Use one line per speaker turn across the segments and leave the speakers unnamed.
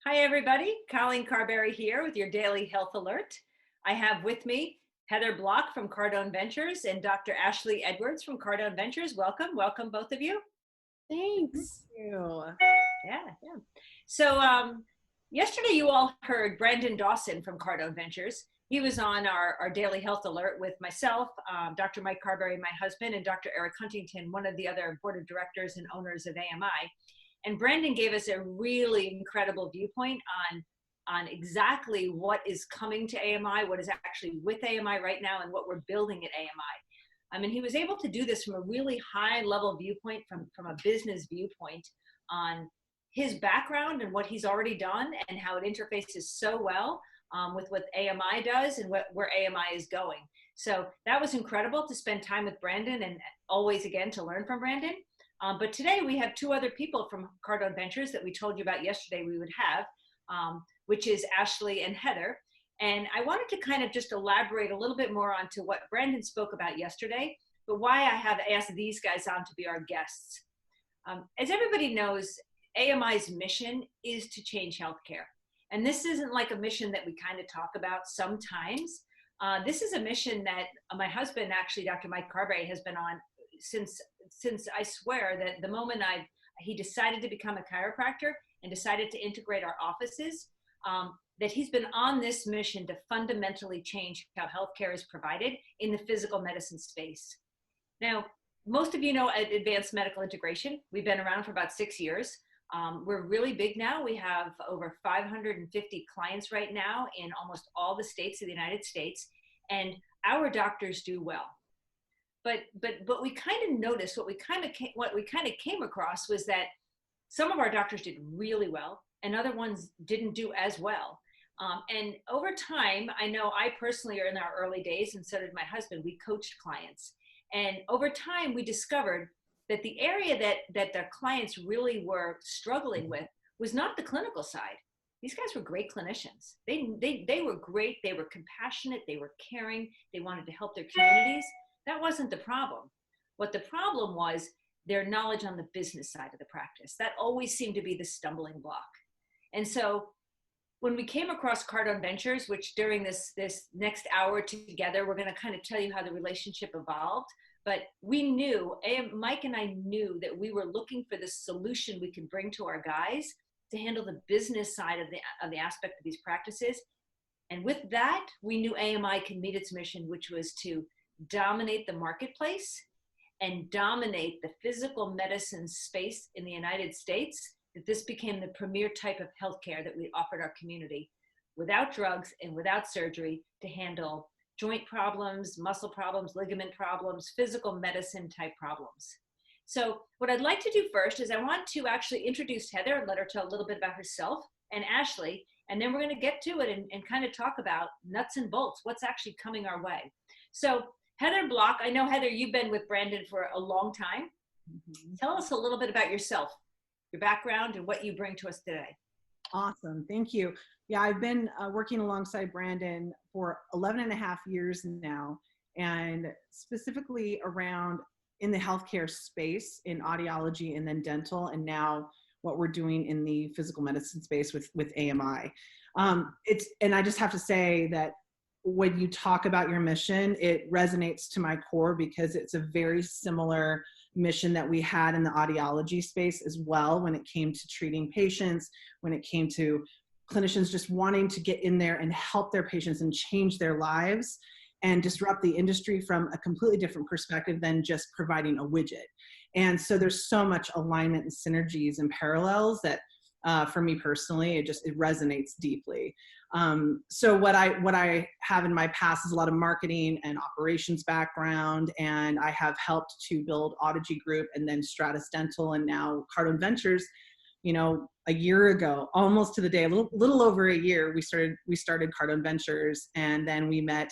Hi, everybody. Coleen Carberry here with your daily health alert. I have with me Heather Block from Cardone Ventures and Dr. Ashlee Edwards from Cardone Ventures. Welcome. Welcome, both of you.
Thanks. Thank you.
Yeah. So yesterday you all heard Brandon Dawson from Cardone Ventures. He was on our daily health alert with myself, Dr. Mike Carberry, my husband, and Dr. Eric Huntington, one of the other board of directors and owners of AMI. And Brandon gave us a really incredible viewpoint on exactly what is coming to AMI, what is actually with AMI right now, and what we're building at AMI. I mean, he was able to do this from a really high level viewpoint, from a business viewpoint, on his background and what he's already done and how it interfaces so well with what AMI does and where AMI is going. So that was incredible to spend time with Brandon, and always again to learn from Brandon. But today we have two other people from Cardone Ventures that we told you about yesterday we would have, which is Ashlee and Heather. And I wanted to kind of just elaborate a little bit more onto what Brandon spoke about yesterday, but why I have asked these guys on to be our guests. As everybody knows, AMI's mission is to change healthcare. And this isn't like a mission that we kind of talk about sometimes. This is a mission that my husband, actually, Dr. Mike Carberry, has been on since I swear that the moment he decided to become a chiropractor and decided to integrate our offices, that he's been on this mission to fundamentally change how healthcare is provided in the physical medicine space. Now, most of you know Advanced Medical Integration. We've been around for about 6 years. We're really big now. We have over 550 clients right now in almost all the states of the United States, and our doctors do well. But we kind of noticed, what we kind of came across was that some of our doctors did really well and other ones didn't do as well. And over time, I know I personally are in our early days, and so did my husband, we coached clients. And over time, we discovered that the area that the clients really were struggling with was not the clinical side. These guys were great clinicians. They were great. They were compassionate. They were caring. They wanted to help their communities. That wasn't the problem. What the problem was, their knowledge on the business side of the practice. That always seemed to be the stumbling block. And so when we came across Cardone Ventures, which during this next hour together, we're going to kind of tell you how the relationship evolved. But we knew, Mike and I knew that we were looking for this solution we could bring to our guys to handle the business side of the aspect of these practices. And with that, we knew AMI can meet its mission, which was to dominate the marketplace and dominate the physical medicine space in the United States, that this became the premier type of healthcare that we offered our community, without drugs and without surgery, to handle joint problems, muscle problems, ligament problems, physical medicine type problems. So what I'd like to do first is I want to actually introduce Heather and let her tell a little bit about herself, and Ashlee, and then we're going to get to it and kind of talk about nuts and bolts, what's actually coming our way. So Heather Block, I know, Heather, you've been with Brandon for a long time. Mm-hmm. Tell us a little bit about yourself, your background, and what you bring to us today.
Awesome. Thank you. Yeah, I've been working alongside Brandon for 11 and a half years now, and specifically around in the healthcare space, in audiology and then dental, and now what we're doing in the physical medicine space with AMI. And I just have to say that when you talk about your mission, it resonates to my core, because it's a very similar mission that we had in the audiology space as well, when it came to treating patients, when it came to clinicians just wanting to get in there and help their patients and change their lives and disrupt the industry from a completely different perspective than just providing a widget. And so there's so much alignment and synergies and parallels that for me personally, it resonates deeply. So what I have in my past is a lot of marketing and operations background, and I have helped to build Audigy Group and then Stratus Dental, and now Cardone Ventures. You know, a year ago, almost to the day, a little over a year, we started Cardone Ventures, and then we met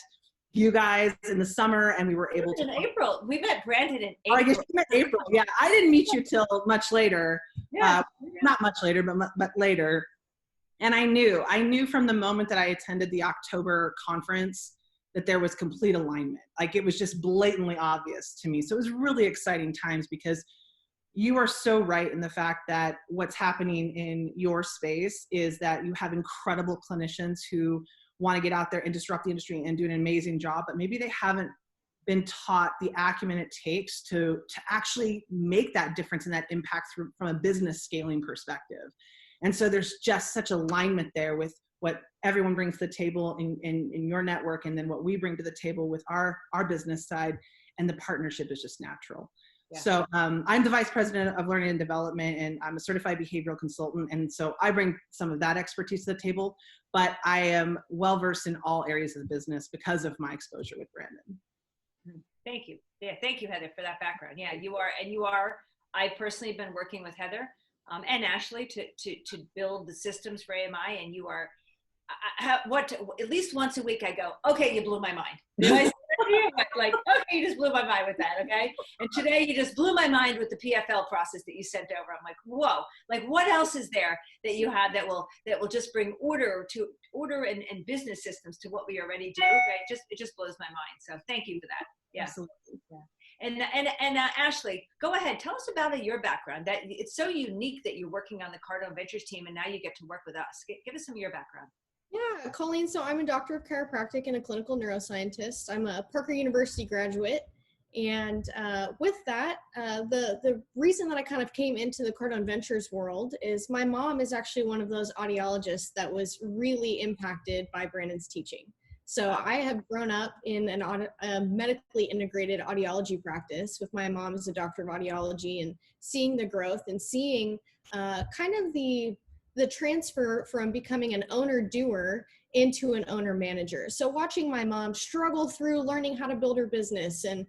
you guys in the summer, and we were able to.
In April, we met Brandon in April.
Oh, I guess you met April. Yeah, I didn't meet you till much later.
Yeah.
Not much later, but later. And I knew from the moment that I attended the October conference that there was complete alignment. Like, it was just blatantly obvious to me. So it was really exciting times, because you are so right in the fact that what's happening in your space is that you have incredible clinicians who want to get out there and disrupt the industry and do an amazing job, but maybe they haven't been taught the acumen it takes to actually make that difference and that impact from a business scaling perspective. And so there's just such alignment there with what everyone brings to the table in your network, and then what we bring to the table with our business side, and the partnership is just natural. Yeah. So I'm the vice president of learning and development, and I'm a certified behavioral consultant. And so I bring some of that expertise to the table, but I am well-versed in all areas of the business because of my exposure with Brandon.
Thank you. Yeah, thank you, Heather, for that background. Yeah, you are. I personally have been working with Heather and Ashlee to build the systems for AMI, and you are. At least once a week I go, okay, you blew my mind. Like, okay, you just blew my mind with that, okay? And today you just blew my mind with the PFL process that you sent over. I'm like, whoa, like what else is there that you have that will just bring order and business systems to what we already do, right? It just blows my mind. So thank you for that. Yeah. Absolutely. Yeah. And Ashlee, go ahead. Tell us about your background. That it's so unique that you're working on the Cardone Ventures team, and now you get to work with us. Give us some of your background.
Yeah, Coleen, so I'm a doctor of chiropractic and a clinical neuroscientist. I'm a Parker University graduate. And with that, the reason that I kind of came into the Cardone Ventures world is my mom is actually one of those audiologists that was really impacted by Brandon's teaching. So I have grown up in a medically integrated audiology practice with my mom as a doctor of audiology, and seeing the growth and seeing kind of the transfer from becoming an owner-doer into an owner-manager. So watching my mom struggle through learning how to build her business and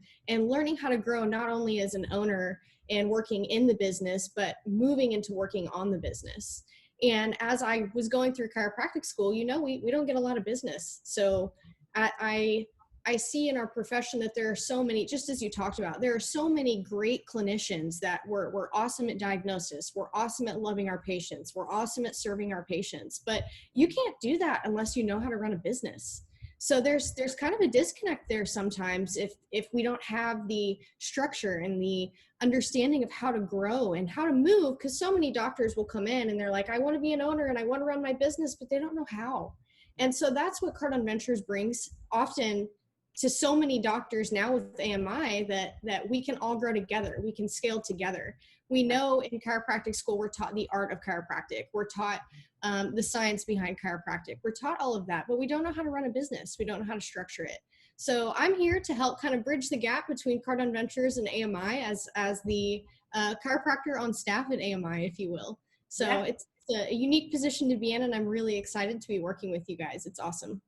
learning how to grow not only as an owner and working in the business, but moving into working on the business. And as I was going through chiropractic school, you know, we don't get a lot of business. So I see in our profession that there are so many, just as you talked about, there are so many great clinicians that we're awesome at diagnosis. We're awesome at loving our patients. We're awesome at serving our patients, but you can't do that unless you know how to run a business. So there's kind of a disconnect there sometimes if we don't have the structure and the understanding of how to grow and how to move, because so many doctors will come in and they're like, I want to be an owner and I want to run my business, but they don't know how. And so that's what Cardone Ventures brings often to so many doctors now with AMI, that we can all grow together. We can scale together. We know in chiropractic school, we're taught the art of chiropractic. We're taught the science behind chiropractic. We're taught all of that, but we don't know how to run a business. We don't know how to structure it. So I'm here to help kind of bridge the gap between Cardone Ventures and AMI as the chiropractor on staff at AMI, if you will. So yeah. It's a unique position to be in, and I'm really excited to be working with you guys. It's awesome.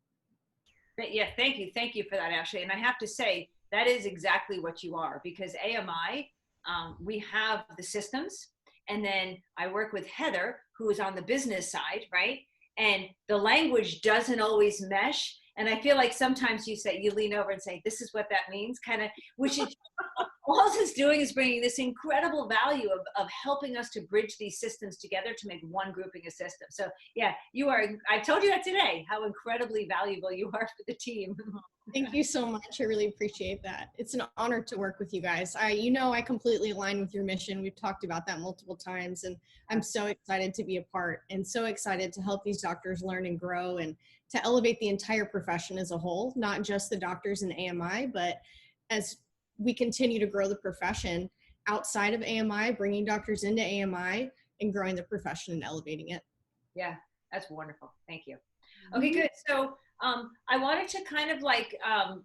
Yeah, thank you for that, Ashlee. And I have to say, that is exactly what you are, because AMI, we have the systems, and then I work with Heather, who is on the business side, right? And the language doesn't always mesh. And I feel like sometimes you lean over and say, this is what that means, kind of, which is, all it's doing is bringing this incredible value of helping us to bridge these systems together to make one grouping a system. So yeah, you are, I told you that today, how incredibly valuable you are for the team.
Thank you so much. I really appreciate that. It's an honor to work with you guys. I completely align with your mission. We've talked about that multiple times, and I'm so excited to be a part and so excited to help these doctors learn and grow and to elevate the entire profession as a whole, not just the doctors in AMI, but as we continue to grow the profession outside of AMI, bringing doctors into AMI and growing the profession and elevating it.
Yeah, that's wonderful. Thank you. Okay, good. So I wanted to kind of like,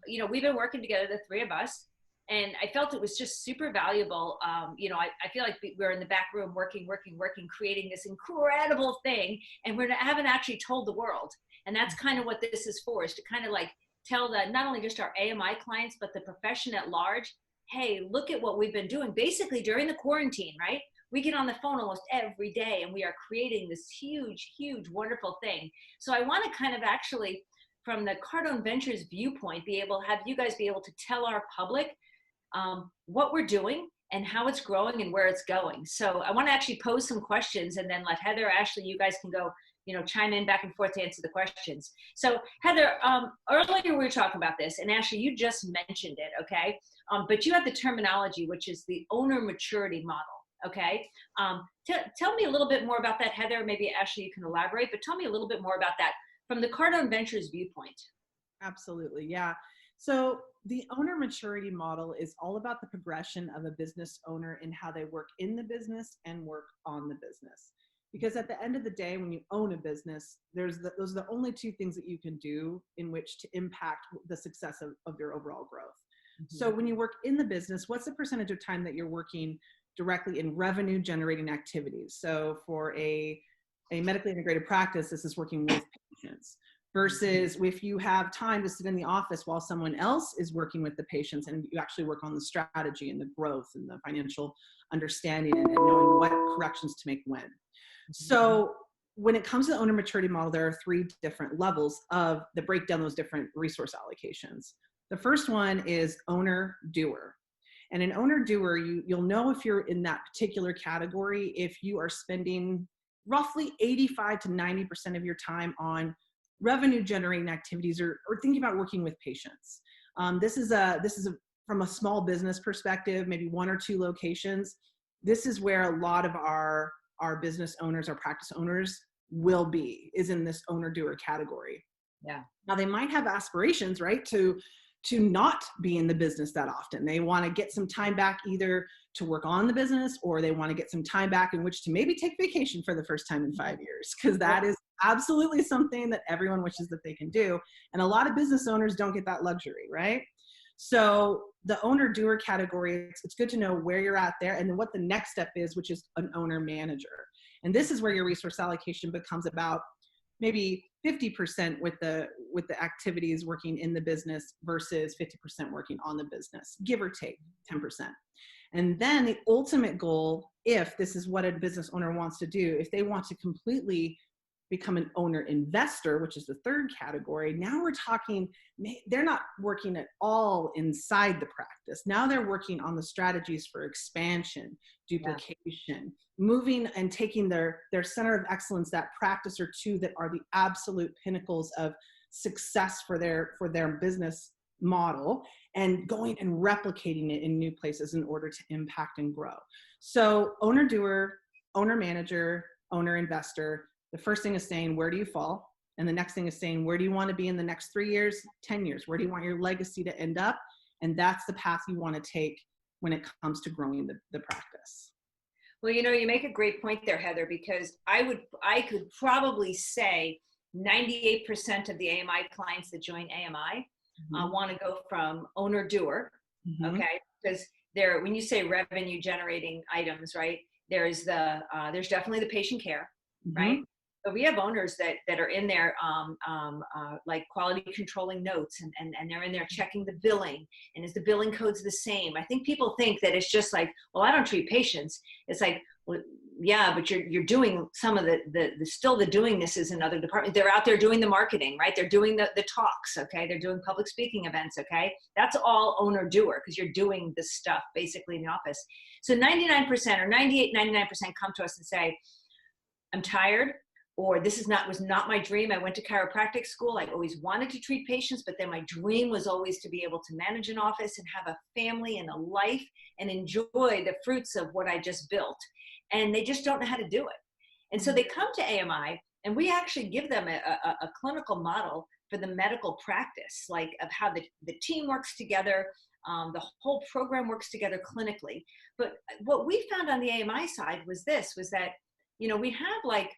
we've been working together, the three of us, and I felt it was just super valuable. I feel like we're in the back room working, creating this incredible thing, and we haven't actually told the world. And that's kind of what this is for, is to kind of like tell not only just our AMI clients, but the profession at large, hey, look at what we've been doing basically during the quarantine, right? We get on the phone almost every day, and we are creating this huge, huge, wonderful thing. So I want to kind of actually, from the Cardone Ventures viewpoint, have you guys be able to tell our public what we're doing and how it's growing and where it's going. So I want to actually pose some questions, and then let Heather, Ashlee, you guys can go, chime in back and forth to answer the questions. So Heather, earlier we were talking about this, and Ashlee, you just mentioned it, okay? But you have the terminology, which is the owner maturity model. Okay. Tell me a little bit more about that, Heather. Maybe Ashlee, you can elaborate, but tell me a little bit more about that from the Cardone Ventures viewpoint.
Absolutely. Yeah. So the owner maturity model is all about the progression of a business owner and how they work in the business and work on the business. Because at the end of the day, when you own a business, those are the only two things that you can do in which to impact the success of your overall growth. So when you work in the business, what's the percentage of time that you're working directly in revenue generating activities? So for a medically integrated practice, this is working with patients. Versus if you have time to sit in the office while someone else is working with the patients and you actually work on the strategy and the growth and the financial understanding and knowing what corrections to make when. So when it comes to the owner maturity model, there are 3 different levels that break down those different resource allocations. The first one is owner-doer. And an owner-doer, you'll know if you're in that particular category if you are spending roughly 85 to 90% of your time on revenue generating activities or thinking about working with patients. This is from a small business perspective, maybe 1 or 2 locations. This is where a lot of our business owners, our practice owners is in this owner-doer category.
Yeah.
Now they might have aspirations, right, to not be in the business that often. They want to get some time back either to work on the business or they want to get some time back in which to maybe take vacation for the first time in 5 years, because that is absolutely something that everyone wishes that they can do. And a lot of business owners don't get that luxury, right? So the owner-doer category, it's good to know where you're at there and then what the next step is, which is an owner-manager. And this is where your resource allocation becomes about maybe 50% with the activities working in the business versus 50% working on the business, give or take 10%. And then the ultimate goal, if this is what a business owner wants to do, if they want to completely become an owner investor, which is the 3rd category, now we're talking, they're not working at all inside the practice. Now they're working on the strategies for expansion, duplication, moving and taking their center of excellence, that practice or 2 that are the absolute pinnacles of success for their business model, and going and replicating it in new places in order to impact and grow. So owner-doer, owner-manager, owner-investor. The first thing is saying, where do you fall? And the next thing is saying, where do you want to be in the next 3 years, 10 years? Where do you want your legacy to end up? And that's the path you want to take when it comes to growing the practice.
Well, you make a great point there, Heather, because I could probably say 98% of the AMI clients that join AMI want to go from owner-doer, okay? Because when you say revenue generating items, right, there's definitely the patient care, right? But we have owners that are in there like quality controlling notes and they're in there checking the billing, and is the billing codes the same? I think people think that it's just like, well, I don't treat patients. It's like, well, yeah, but you're doing some of the doing this is in other departments. They're out there doing the marketing, right? They're doing the talks, okay? They're doing public speaking events, okay? That's all owner-doer because you're doing the stuff basically in the office. So 99% or 98, 99% come to us and say, I'm tired, or this was not my dream. I went to chiropractic school. I always wanted to treat patients, but then my dream was always to be able to manage an office and have a family and a life and enjoy the fruits of what I just built. And they just don't know how to do it. And so they come to AMI, and we actually give them a clinical model for the medical practice, like of how the team works together, the whole program works together clinically. But what we found on the AMI side was that, we have like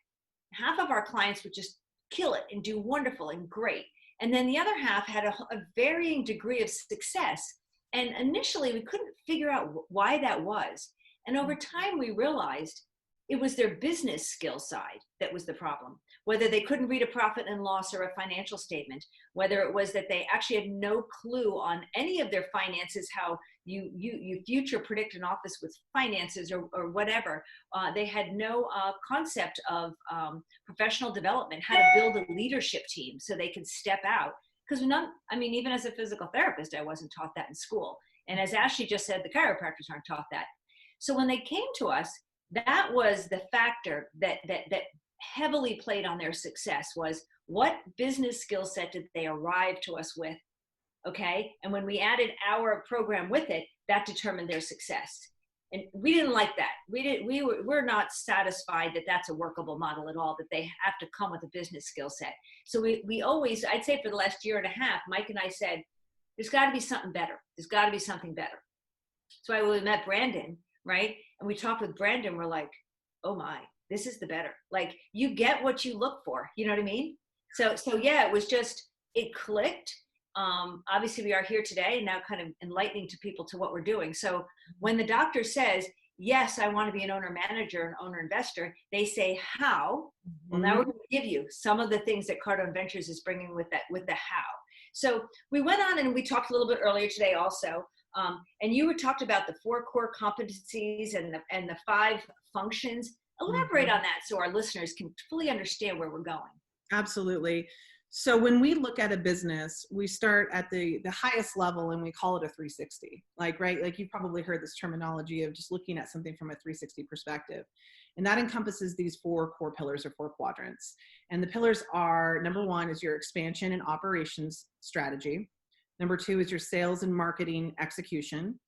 half of our clients would just kill it and do wonderful and great. And then the other half had a varying degree of success. And initially we couldn't figure out why that was. And over time we realized it was their business skill side that was the problem. Whether they couldn't read a profit and loss or a financial statement, whether it was that they actually had no clue on any of their finances, how you future predict an office with finances or whatever. They had no concept of professional development, how to build a leadership team so they could step out. Because even as a physical therapist, I wasn't taught that in school. And as Ashlee just said, the chiropractors aren't taught that. So when they came to us, that was the factor that heavily played on their success, was what business skill set did they arrive to us with, okay? And when we added our program with it, that determined their success. And we didn't like that. We're not satisfied that that's a workable model at all, that they have to come with a business skill set. So we always, I'd say for the last year and a half, Mike and I said, there's got to be something better. There's got to be something better. So I we met Brandon, right? And we talked with Brandon. We're like, oh my, this is the better. Like, you get what you look for. You know what I mean? So yeah, it was just, it clicked. Obviously we are here today and now kind of enlightening to people to what we're doing. So when the doctor says, yes, I want to be an owner manager, an owner investor, they say, how? Well, now we're going to give you some of the things that Cardone Ventures is bringing with the how. So we went on and we talked a little bit earlier today also. And you talked about the 4 core competencies and the 5 functions. Elaborate on that so our listeners can fully understand where we're going.
Absolutely. So when we look at a business, we start at the highest level and we call it a 360. Like, right? Like, you've probably heard this terminology of just looking at something from a 360 perspective. And that encompasses these 4 core pillars or 4 quadrants. And the pillars are, number 1 is your expansion and operations strategy. Number 2 is your sales and marketing execution.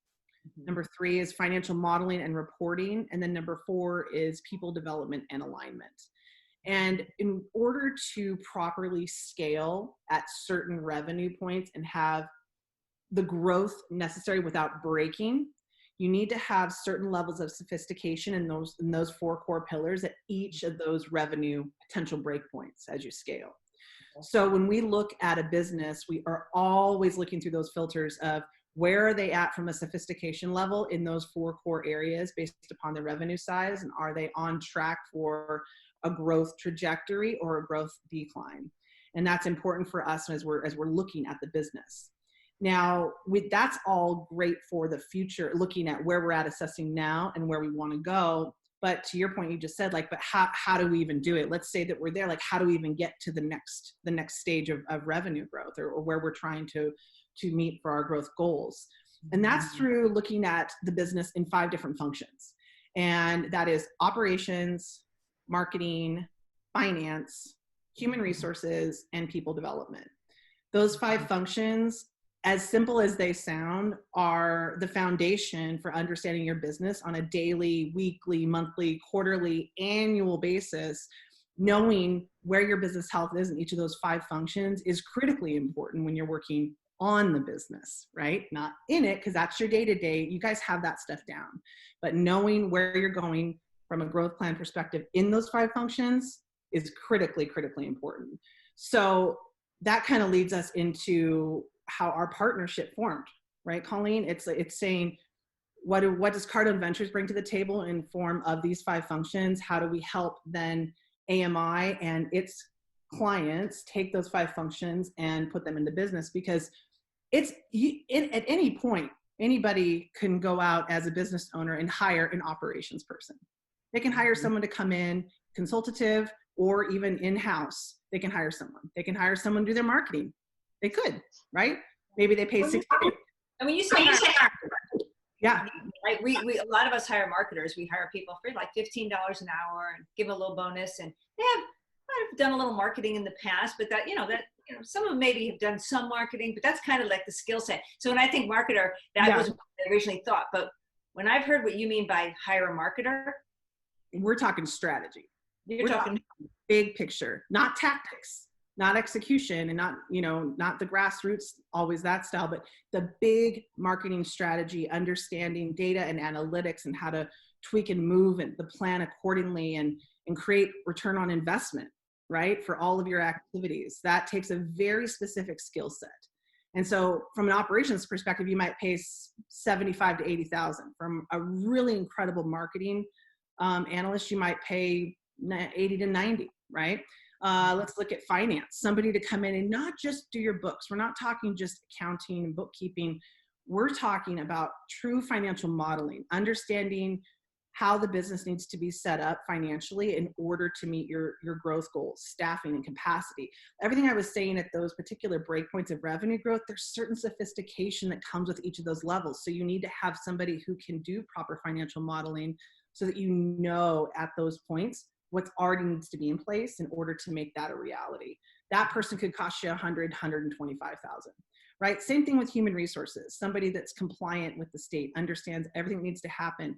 Number 3 is financial modeling and reporting. And then number 4 is people development and alignment. And in order to properly scale at certain revenue points and have the growth necessary without breaking, you need to have certain levels of sophistication in those 4 core pillars at each of those revenue potential breakpoints as you scale. So when we look at a business, we are always looking through those filters of where are they at from a sophistication level in those 4 core areas based upon the revenue size, and are they on track for a growth trajectory or a growth decline? And that's important for us as we're looking at the business. Now, that's all great for the future, looking at where we're at, assessing now and where we want to go. But to your point, you just said, like, but how do we even do it? Let's say that we're there, like, how do we even get to the next stage of revenue growth or where we're trying to meet for our growth goals? And that's through looking at the business in 5 different functions. And that is operations, marketing, finance, human resources, and people development. Those 5 functions, as simple as they sound, are the foundation for understanding your business on a daily, weekly, monthly, quarterly, annual basis. Knowing where your business health is in each of those 5 functions is critically important when you're working on the business, right? Not in it, because that's your day-to-day. You guys have that stuff down. But knowing where you're going from a growth plan perspective in those 5 functions is critically important. So that kind of leads us into how our partnership formed, right, Coleen? It's saying, what does Cardone Ventures bring to the table in form of these 5 functions? How do we help then AMI and its clients take those 5 functions and put them into business? Because at any point, anybody can go out as a business owner and hire an operations person. They can hire someone to come in, consultative, or even in-house. They can hire someone. They can hire someone to do their marketing. They could, right? Maybe they pay 60.
I mean, you say,
yeah.
Like we a lot of us hire marketers. We hire people for like $15 an hour and give a little bonus. And I've done a little marketing in the past, but some of them maybe have done some marketing, but that's kind of like the skill set. So when I think marketer, that wasn't what I originally thought. But when I've heard what you mean by hire a marketer,
we're talking strategy.
We're talking
big picture, not tactics, not execution, and not the grassroots, always that style, but the big marketing strategy, understanding data and analytics and how to tweak and move and the plan accordingly and create return on investment, right, for all of your activities. That takes a very specific skill set. And so from an operations perspective, you might pay $75,000 to $80,000. From a really incredible marketing analyst, you might pay 80 to 90, right? Let's look at finance. Somebody to come in and not just do your books. We're not talking just accounting and bookkeeping. We're talking about true financial modeling, understanding how the business needs to be set up financially in order to meet your growth goals, staffing and capacity. Everything I was saying at those particular breakpoints of revenue growth, there's certain sophistication that comes with each of those levels. So you need to have somebody who can do proper financial modeling so that you know at those points what already needs to be in place in order to make that a reality. That person could cost you $125,000. right? Same thing with human resources. Somebody that's compliant with the state, understands everything that needs to happen,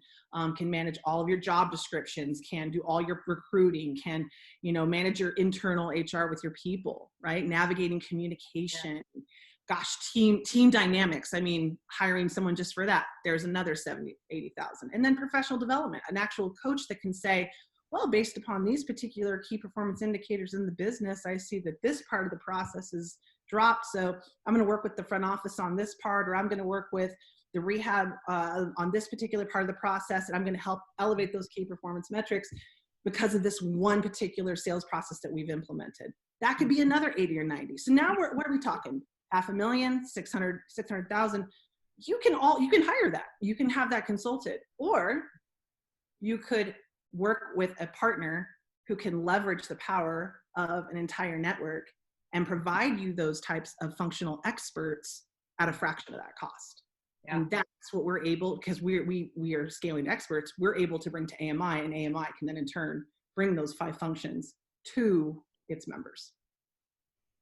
can manage all of your job descriptions, can do all your recruiting, can, manage your internal HR with your people, right? Navigating communication. Yeah. Gosh, team dynamics. I mean, hiring someone just for that, there's another 70, 80,000. And then professional development, an actual coach that can say, well, based upon these particular key performance indicators in the business, I see that this part of the process is dropped. So I'm going to work with the front office on this part, or I'm going to work with the rehab on this particular part of the process. And I'm going to help elevate those key performance metrics because of this one particular sales process that we've implemented. That could be another 80 or 90. So now what are we talking? $500,000, 600,000. You can hire that. You can have that consulted, or you could work with a partner who can leverage the power of an entire network and provide you those types of functional experts at a fraction of that cost. Yeah. And that's what we're able, because we are scaling experts, we're able to bring to AMI, and AMI can then in turn bring those 5 functions to its members.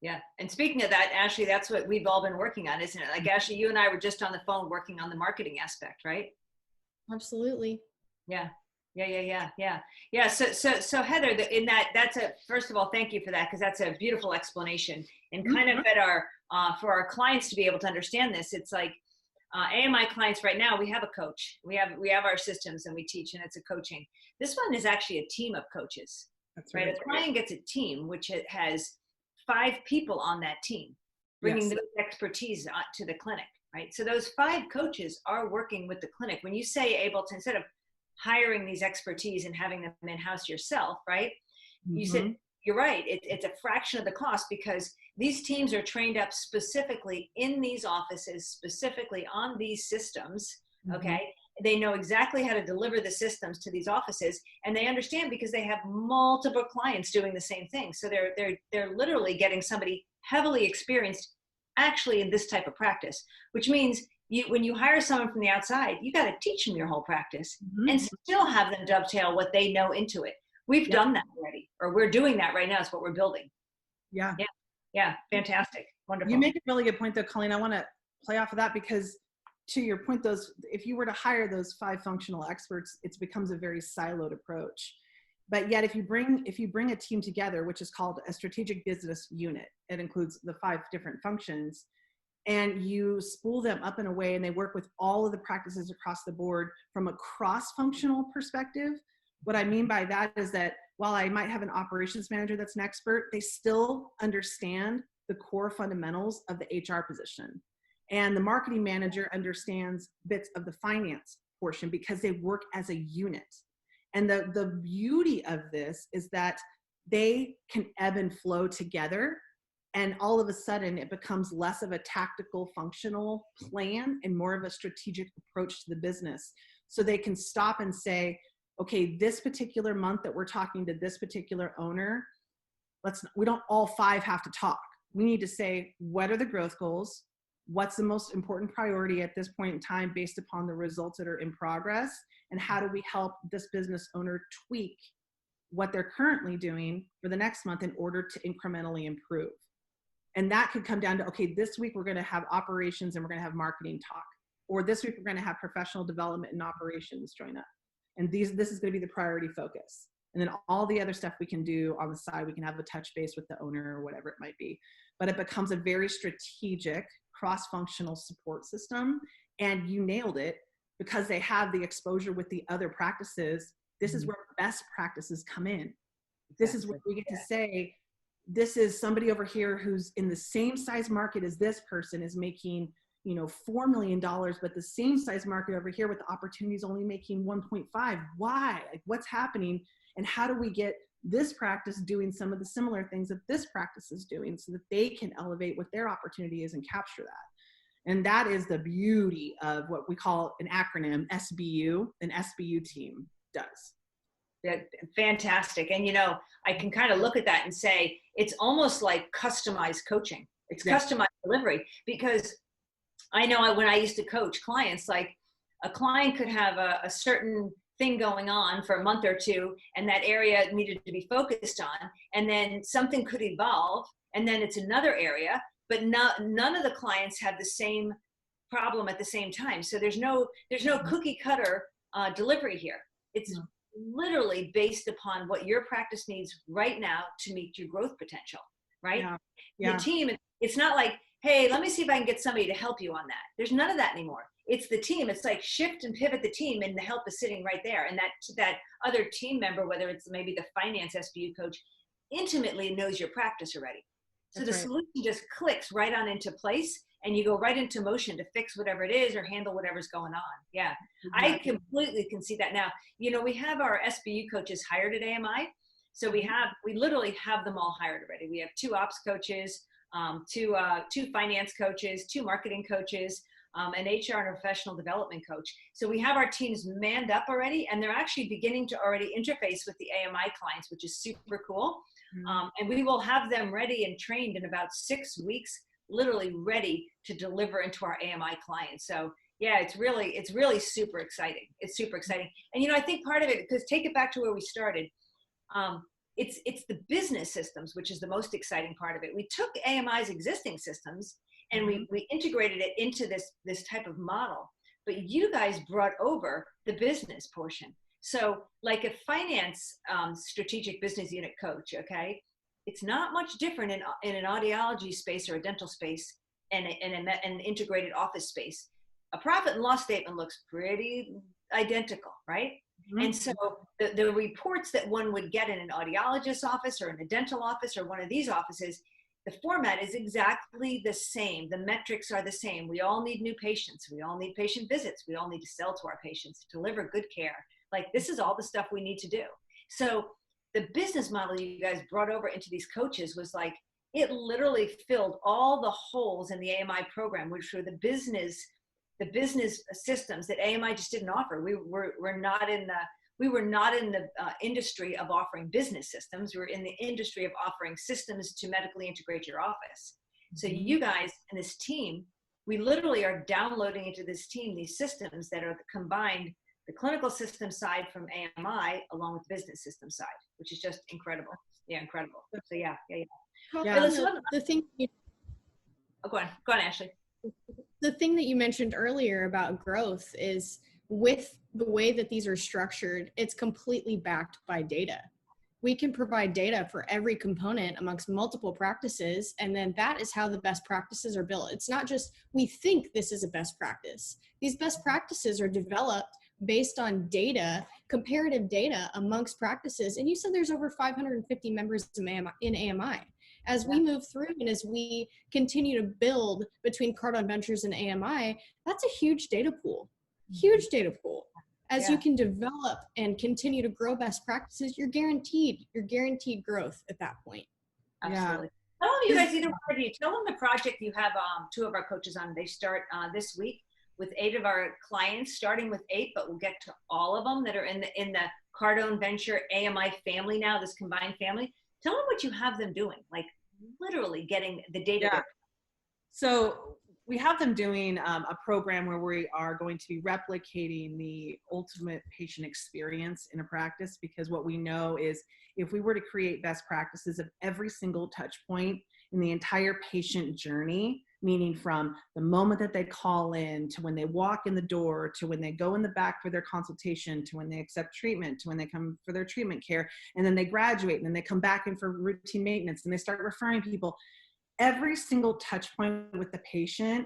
Yeah. And speaking of that, Ashlee, that's what we've all been working on, isn't it? Like, Ashlee, you and I were just on the phone working on the marketing aspect, right?
Absolutely.
Yeah. So Heather, first of all, thank you for that, because that's a beautiful explanation, and kind of at for our clients to be able to understand this. It's like AMI clients right now, we have a coach, we have our systems, and we teach, and it's a coaching. This one is actually a team of coaches. That's right. A client gets a team, which it has 5 people on that team, bringing the expertise to the clinic, right? So those 5 coaches are working with the clinic. When you say able to, instead of hiring these expertise and having them in-house yourself, right? Mm-hmm. You said, you're right, it's a fraction of the cost, because these teams are trained up specifically in these offices, specifically on these systems, okay? They know exactly how to deliver the systems to these offices, and they understand because they have multiple clients doing the same thing. So they're literally getting somebody heavily experienced actually in this type of practice, which means when you hire someone from the outside, you got to teach them your whole practice and still have them dovetail what they know into it. We've done that already, or we're doing that right now. It's what we're building. Yeah. Fantastic. Wonderful.
You make a really good point though, Coleen. I want to play off of that, because to your point, if you were to hire those 5 functional experts, it becomes a very siloed approach. But yet if you bring a team together, which is called a strategic business unit, it includes the 5 different functions, and you spool them up in a way, and they work with all of the practices across the board from a cross-functional perspective. What I mean by that is that while I might have an operations manager that's an expert, they still understand the core fundamentals of the HR position. And the marketing manager understands bits of the finance portion, because they work as a unit. And the beauty of this is that they can ebb and flow together. And all of a sudden it becomes less of a tactical functional plan and more of a strategic approach to the business. So they can stop and say, okay, this particular month that we're talking to this particular owner, we don't all 5 have to talk. We need to say, what are the growth goals? What's the most important priority at this point in time based upon the results that are in progress? And how do we help this business owner tweak what they're currently doing for the next month in order to incrementally improve? And that could come down to, okay, this week we're going to have operations and we're going to have marketing talk. Or this week we're going to have professional development and operations join up. And this is going to be the priority focus. And then all the other stuff we can do on the side, we can have a touch base with the owner or whatever it might be. But it becomes a very strategic, cross-functional support system. And you nailed it, because they have the exposure with the other practices. This is where best practices come in. This is where we get to say, this is somebody over here who's in the same size market as this person is making, $4 million, but the same size market over here with the opportunities only making 1.5. Why? Like, what's happening? And how do we get this practice doing some of the similar things that this practice is doing, so that they can elevate what their opportunity is and capture that? And that is the beauty of what we call an acronym, SBU, an SBU team does.
Yeah, fantastic. And I can kind of look at that and say, it's almost like customized coaching. It's customized delivery, because I know when I used to coach clients, like a client could have a certain thing going on for a month or 2, and that area needed to be focused on, and then something could evolve, and then it's another area, but none of the clients have the same problem at the same time. So there's no cookie cutter delivery here. It's literally based upon what your practice needs right now to meet your growth potential, right? The team, it's not like, hey, let me see if I can get somebody to help you on that. There's none of that anymore. It's the team. It's like shift and pivot the team, and the help is sitting right there. And that other team member, whether it's maybe the finance SBU coach, intimately knows your practice already. So the solution just clicks right on into place, and you go right into motion to fix whatever it is or handle whatever's going on. Yeah, I completely can see that now. You know, we have our SBU coaches hired at AMI. So we literally have them all hired already. We have 2 ops coaches, 2 finance coaches, 2 marketing coaches, an HR and professional development coach. So we have our teams manned up already, and they're actually beginning to already interface with the AMI clients, which is super cool. And we will have them ready and trained in about 6 weeks, literally ready to deliver into our AMI clients. So yeah, it's really super exciting. It's super exciting. And, you know, I think part of it, because take it back to where we started, it's the business systems, which is the most exciting part of it. We took AMI's existing systems and we integrated it into this type of model, but you guys brought over the business portion. So like a finance strategic business unit coach, okay, it's not much different in an audiology space or a dental space and an integrated office space. A profit and loss statement looks pretty identical, right? And so the reports that one would get in an audiologist's office or in a dental office or one of these offices, the format is exactly the same. The metrics are the same. We all need new patients. We all need patient visits. We all need to sell to our patients, deliver good care. Like, this is all the stuff we need to do. So the business model you guys brought over into these coaches was like, it literally filled all the holes in the AMI program, which were the business systems that AMI just didn't offer. We were not in the industry of offering business systems. We were in the industry of offering systems to medically integrate your office. So you guys and this team, we literally are downloading into this team these systems that are combined, the clinical system side from AMI along with the business system side, which is just incredible. Yeah, incredible. So yeah.
The thing.
Oh, go on, Ashlee.
The thing that you mentioned earlier about growth is, with the way that these are structured, it's completely backed by data. We can provide data for every component amongst multiple practices, and then that is how the best practices are built. It's not just we think this is a best practice. These best practices are developed based on data, comparative data amongst practices. And you said there's over 550 members in AMI. As we move through and as we continue to build between Cardone Ventures and AMI, that's a huge data pool, As you can develop and continue to grow best practices, you're guaranteed growth at that point.
Absolutely. Tell them, you guys, tell them the project you have 2 of our coaches on. They start this week with 8 of our clients, starting with 8, but we'll get to all of them that are in the Cardone Venture AMI family now, this combined family. Tell them what you have them doing, like literally getting the data.
Yeah. So we have them doing a program where we are going to be replicating the ultimate patient experience in a practice, because what we know is if we were to create best practices of every single touch point in the entire patient journey, meaning from the moment that they call in to when they walk in the door, to when they go in the back for their consultation, to when they accept treatment, to when they come for their treatment care, and then they graduate, and then they come back in for routine maintenance, and they start referring people. Every single touch point with the patient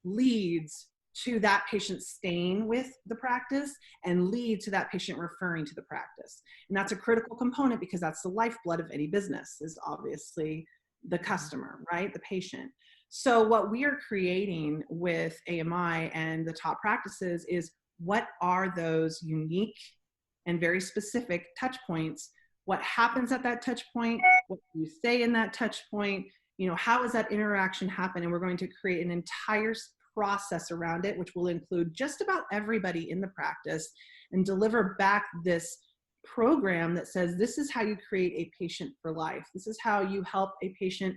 leads to that patient staying with the practice and lead to that patient referring to the practice. And that's a critical component, because that's the lifeblood of any business, is obviously the customer, right? The patient. So what we are creating with AMI and the top practices is, what are those unique and very specific touch points? What happens at that touch point? What do you say in that touch point? You know, how does that interaction happen? And we're going to create an entire process around it, which will include just about everybody in the practice, and deliver back this program that says, this is how you create a patient for life. This is how you help a patient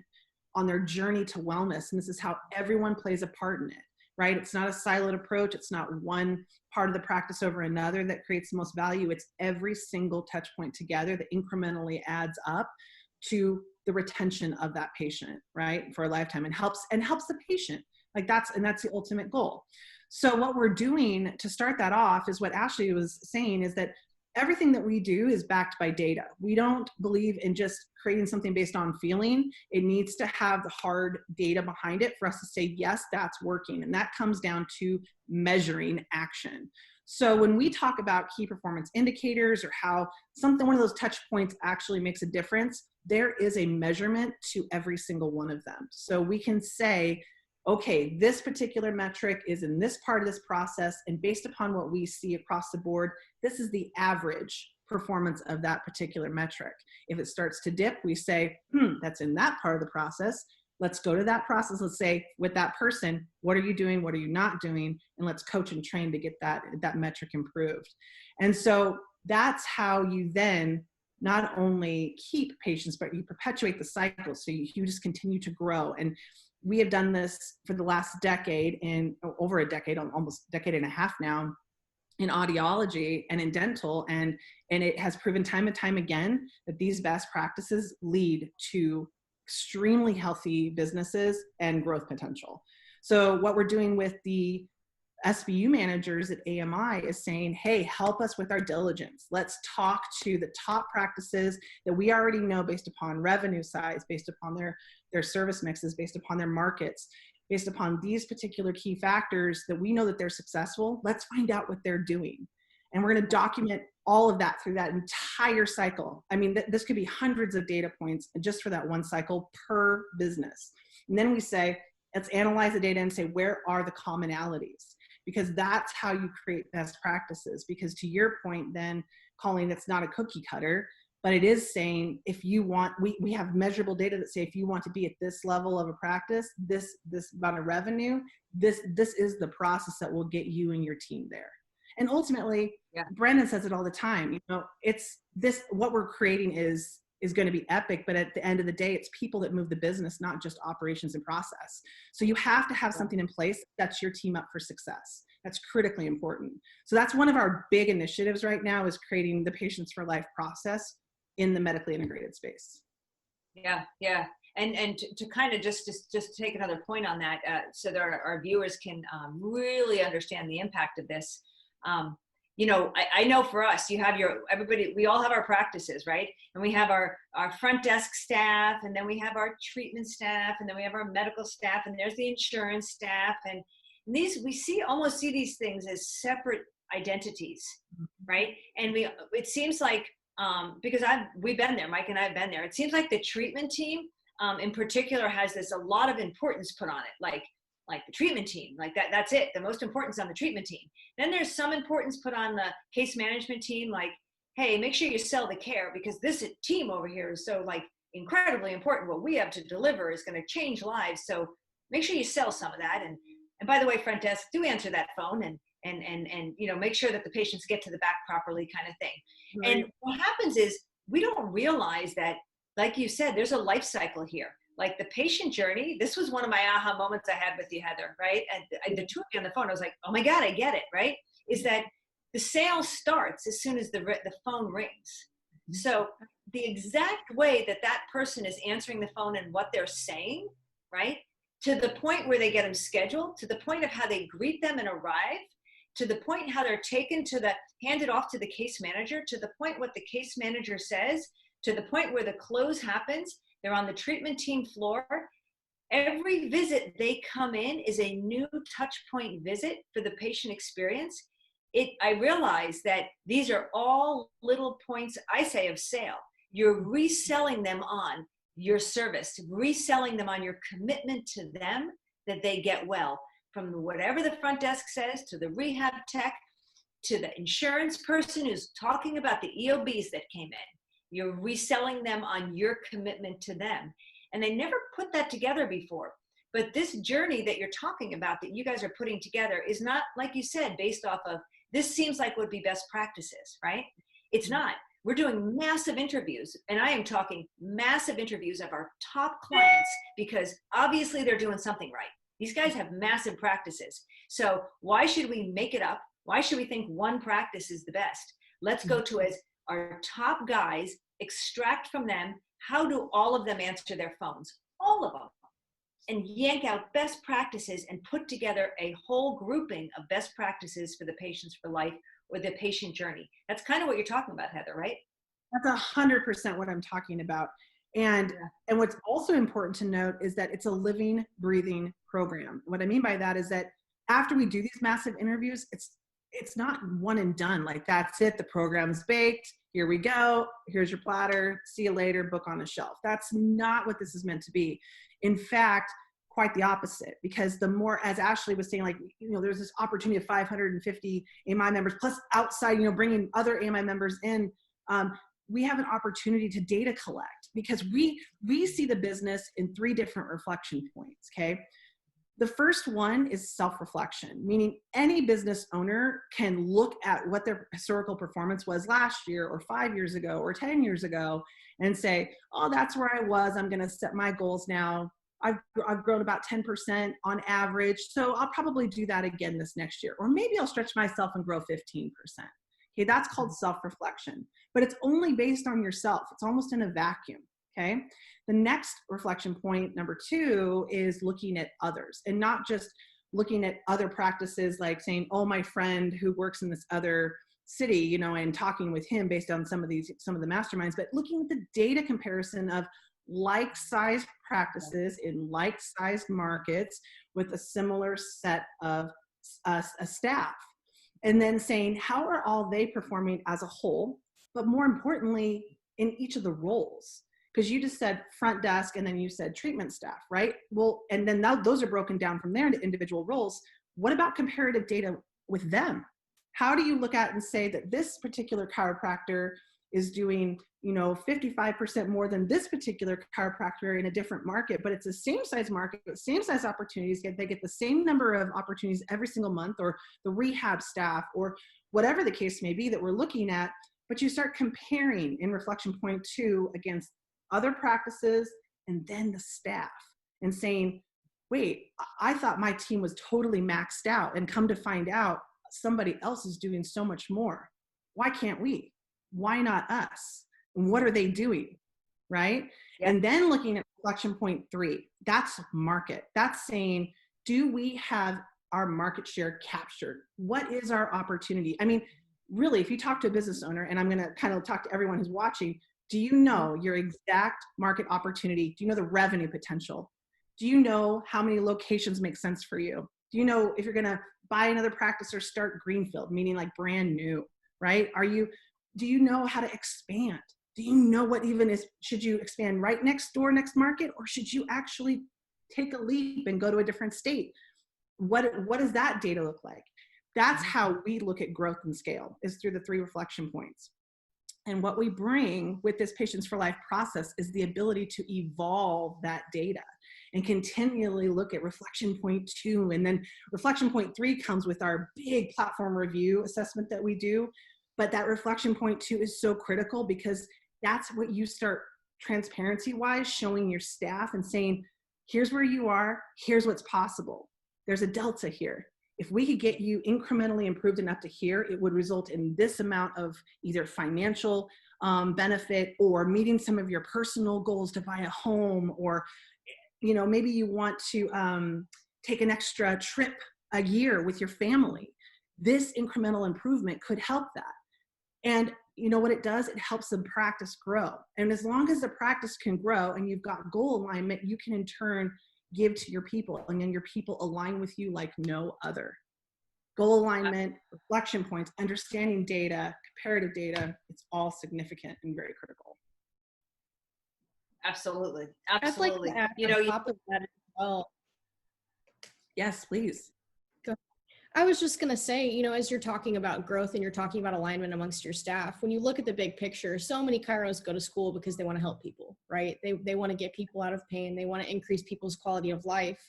on their journey to wellness. And this is how everyone plays a part in it, right? It's not a siloed approach. It's not one part of the practice over another that creates the most value. It's every single touch point together that incrementally adds up to the retention of that patient, right, for a lifetime, and helps the patient. Like that's the ultimate goal. So what we're doing to start that off is what Ashlee was saying, is that everything that we do is backed by data. We don't believe in just creating something based on feeling. It needs to have the hard data behind it for us to say, yes, that's working. And that comes down to measuring action. So when we talk about key performance indicators, or how one of those touch points actually makes a difference, there is a measurement to every single one of them. So we can say, okay, this particular metric is in this part of this process, and based upon what we see across the board, this is the average performance of that particular metric. If it starts to dip, we say, that's in that part of the process. Let's go to that process. Let's say, with that person, what are you doing? What are you not doing? And let's coach and train to get that metric improved. And so that's how you then not only keep patients, but you perpetuate the cycle. So you just continue to grow. And we have done this for the last decade, and over a decade, almost a decade and a half now, in audiology and in dental. And it has proven time and time again that these best practices lead to extremely healthy businesses and growth potential. So what we're doing with the SBU managers at AMI is saying, hey, help us with our diligence. Let's talk to the top practices that we already know based upon revenue size, based upon their service mixes, based upon their markets, based upon these particular key factors that we know that they're successful. Let's find out what they're doing. And we're going to document all of that through that entire cycle. I mean, this could be hundreds of data points just for that one cycle per business. And then we say, let's analyze the data and say, where are the commonalities? Because that's how you create best practices. Because to your point then, Coleen, it's not a cookie cutter, but it is saying, if you want, we have measurable data that say, if you want to be at this level of a practice, this amount of revenue, this is the process that will get you and your team there. And ultimately, Brandon says it all the time, you know, it's this, what we're creating is going to be epic, but at the end of the day, it's people that move the business, not just operations and process. So you have to have something in place that sets your team up for success. That's critically important. So that's one of our big initiatives right now, is creating the Patients for Life process in the medically integrated space.
Yeah. And to kind of just take another point on that, so that our viewers can really understand the impact of this. You know, I know for us, you have everybody, we all have our practices, right? And we have our front desk staff, and then we have our treatment staff, and then we have our medical staff, and there's the insurance staff. And these, almost see these things as separate identities, right? And it seems like, because we've been there, Mike and I have been there. It seems like the treatment team, in particular, has a lot of importance put on it. Like the treatment team, like that's it. The most importance on the treatment team. Then there's some importance put on the case management team. Like, hey, make sure you sell the care, because this team over here is so like incredibly important. What we have to deliver is going to change lives. So make sure you sell some of that. And by the way, front desk, do answer that phone and you know, make sure that the patients get to the back properly, kind of thing. Right. And what happens is, we don't realize that, like you said, there's a life cycle here. Like the patient journey, this was one of my aha moments I had with you, Heather, right? And the two of you on the phone, I was like, oh my God, I get it, right? Is that the sale starts as soon as the phone rings. So the exact way that person is answering the phone and what they're saying, right? To the point where they get them scheduled, to the point of how they greet them and arrive, to the point how they're taken handed off to the case manager, to the point what the case manager says, to the point where the close happens. They're on the treatment team floor. Every visit they come in is a new touch point visit for the patient experience. I realize that these are all little points, I say, of sale. You're reselling them on your service, reselling them on your commitment to them, that they get well. From whatever the front desk says, to the rehab tech, to the insurance person who's talking about the EOBs that came in. You're reselling them on your commitment to them. And they never put that together before. But this journey that you're talking about, that you guys are putting together, is not, like you said, based off of, this seems like would be best practices, right? It's not. We're doing massive interviews, and I am talking massive interviews of our top clients, because obviously they're doing something right. These guys have massive practices. So why should we make it up? Why should we think one practice is the best? Let's go to our top guys, extract from them how do all of them answer their phones? All of them. And yank out best practices and put together a whole grouping of best practices for the Patients for Life or the patient journey. That's kind of what you're talking about, Heather, right?
That's 100% what I'm talking about. And what's also important to note is that it's a living, breathing program. What I mean by that is that after we do these massive interviews, it's not one and done. Like, that's it, the program's baked, here we go, here's your platter, see you later, book on a shelf. That's not what this is meant to be. In fact, quite the opposite, because the more, as Ashlee was saying, like, there's this opportunity of 550 AMI members, plus outside, bringing other AMI members in. We have an opportunity to data collect, because we see the business in 3 different reflection points, okay? The first one is self-reflection, meaning any business owner can look at what their historical performance was last year or 5 years ago or 10 years ago and say, oh, that's where I was. I'm going to set my goals now. I've grown about 10% on average, so I'll probably do that again this next year. Or maybe I'll stretch myself and grow 15%. Okay, that's called self-reflection, but it's only based on yourself. It's almost in a vacuum, okay? The next reflection point, number 2, is looking at others, and not just looking at other practices like saying, oh, my friend who works in this other city, and talking with him based on some of the masterminds, but looking at the data comparison of like-sized practices in like-sized markets with a similar set of staff. And then saying, how are all they performing as a whole, but more importantly, in each of the roles? Because you just said front desk, and then you said treatment staff, right? Well, and then those are broken down from there into individual roles. What about comparative data with them? How do you look at and say that this particular chiropractor is doing, 55% more than this particular chiropractor in a different market, but it's the same size market, same size opportunities, they get the same number of opportunities every single month, or the rehab staff, or whatever the case may be that we're looking at, but you start comparing in reflection point 2 against other practices and then the staff, and saying, wait, I thought my team was totally maxed out, and come to find out somebody else is doing so much more. Why can't we? Why not us? And what are they doing, right? Yep. And then looking at reflection point 3, that's market. That's saying, do we have our market share captured? What is our opportunity? I mean, really, if you talk to a business owner, and I'm going to kind of talk to everyone who's watching, do you know your exact market opportunity? Do you know the revenue potential? Do you know how many locations make sense for you? Do you know if you're going to buy another practice or start greenfield, meaning like brand new, right? Do you know how to expand? Do you know what even is, should you expand right next door, next market, or should you actually take a leap and go to a different state? What does that data look like? That's how we look at growth and scale, is through the 3 reflection points. And what we bring with this Patients for Life process is the ability to evolve that data and continually look at reflection point 2. And then reflection point 3 comes with our big platform review assessment that we do. But that reflection point 2 is so critical, because that's what you start transparency-wise showing your staff and saying, here's where you are, here's what's possible. There's a delta here. If we could get you incrementally improved enough to here, it would result in this amount of either financial benefit, or meeting some of your personal goals to buy a home, or maybe you want to take an extra trip a year with your family. This incremental improvement could help that. And you know what it does? It helps the practice grow. And as long as the practice can grow and you've got goal alignment, you can in turn give to your people, and then your people align with you like no other. Goal alignment, reflection points, understanding data, comparative data, it's all significant and very critical.
Absolutely.
Absolutely. I'd like to add on top of that as well.
Yes, please.
I was just going to say, as you're talking about growth and you're talking about alignment amongst your staff, when you look at the big picture, so many chiros go to school because they want to help people, right? They want to get people out of pain. They want to increase people's quality of life.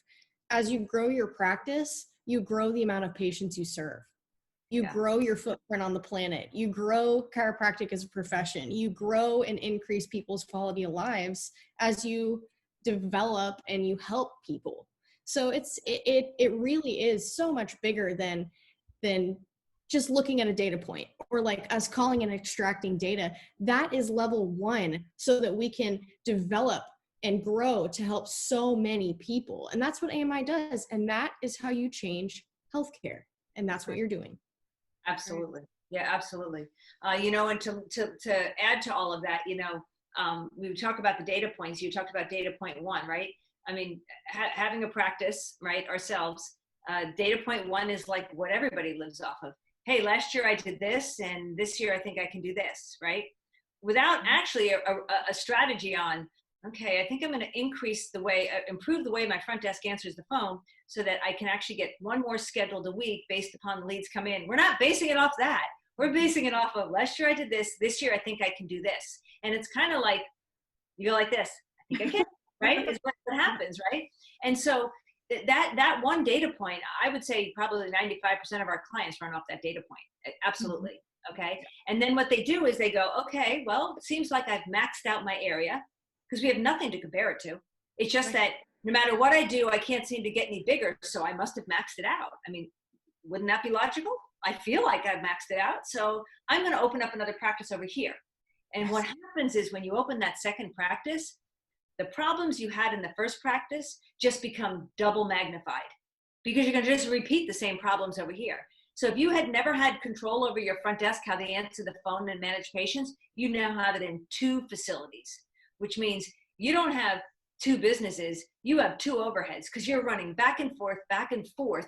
As you grow your practice, you grow the amount of patients you serve. You grow your footprint on the planet. You grow chiropractic as a profession. You grow and increase people's quality of lives as you develop and you help people. So it really is so much bigger than just looking at a data point or like us calling and extracting data. That is level one so that we can develop and grow to help so many people. And that's what AMI does. And that is how you change healthcare. And that's what you're doing.
Absolutely. Yeah, absolutely. You know, and to add to all of that, you know, we talk about the data points. You talked about data point one, right? I mean, having a practice, right, ourselves, data point one is like what everybody lives off of. Hey, last year I did this, and this year I think I can do this, right? Without actually a strategy on, okay, I think I'm going to improve the way my front desk answers the phone so that I can actually get one more scheduled a week based upon the leads come in. We're not basing it off that. We're basing it off of last year I did this year I think I can do this. And it's kind of like, you go like this, I think I can, right? Is what happens, right? And so that one data point, I would say probably 95% of our clients run off that data point. Absolutely. Okay. And then what they do is they go, okay, well, it seems like I've maxed out my area because we have nothing to compare it to. It's just that no matter what I do, I can't seem to get any bigger. So I must have maxed it out. I mean, wouldn't that be logical? I feel like I've maxed it out. So I'm going to open up another practice over here. And what happens is when you open that second practice, the problems you had in the first practice just become double magnified because you're going to just repeat the same problems over here. So if you had never had control over your front desk, how they answer the phone and manage patients, you now have it in 2 facilities, which means you don't have 2 businesses, you have 2 overheads because you're running back and forth,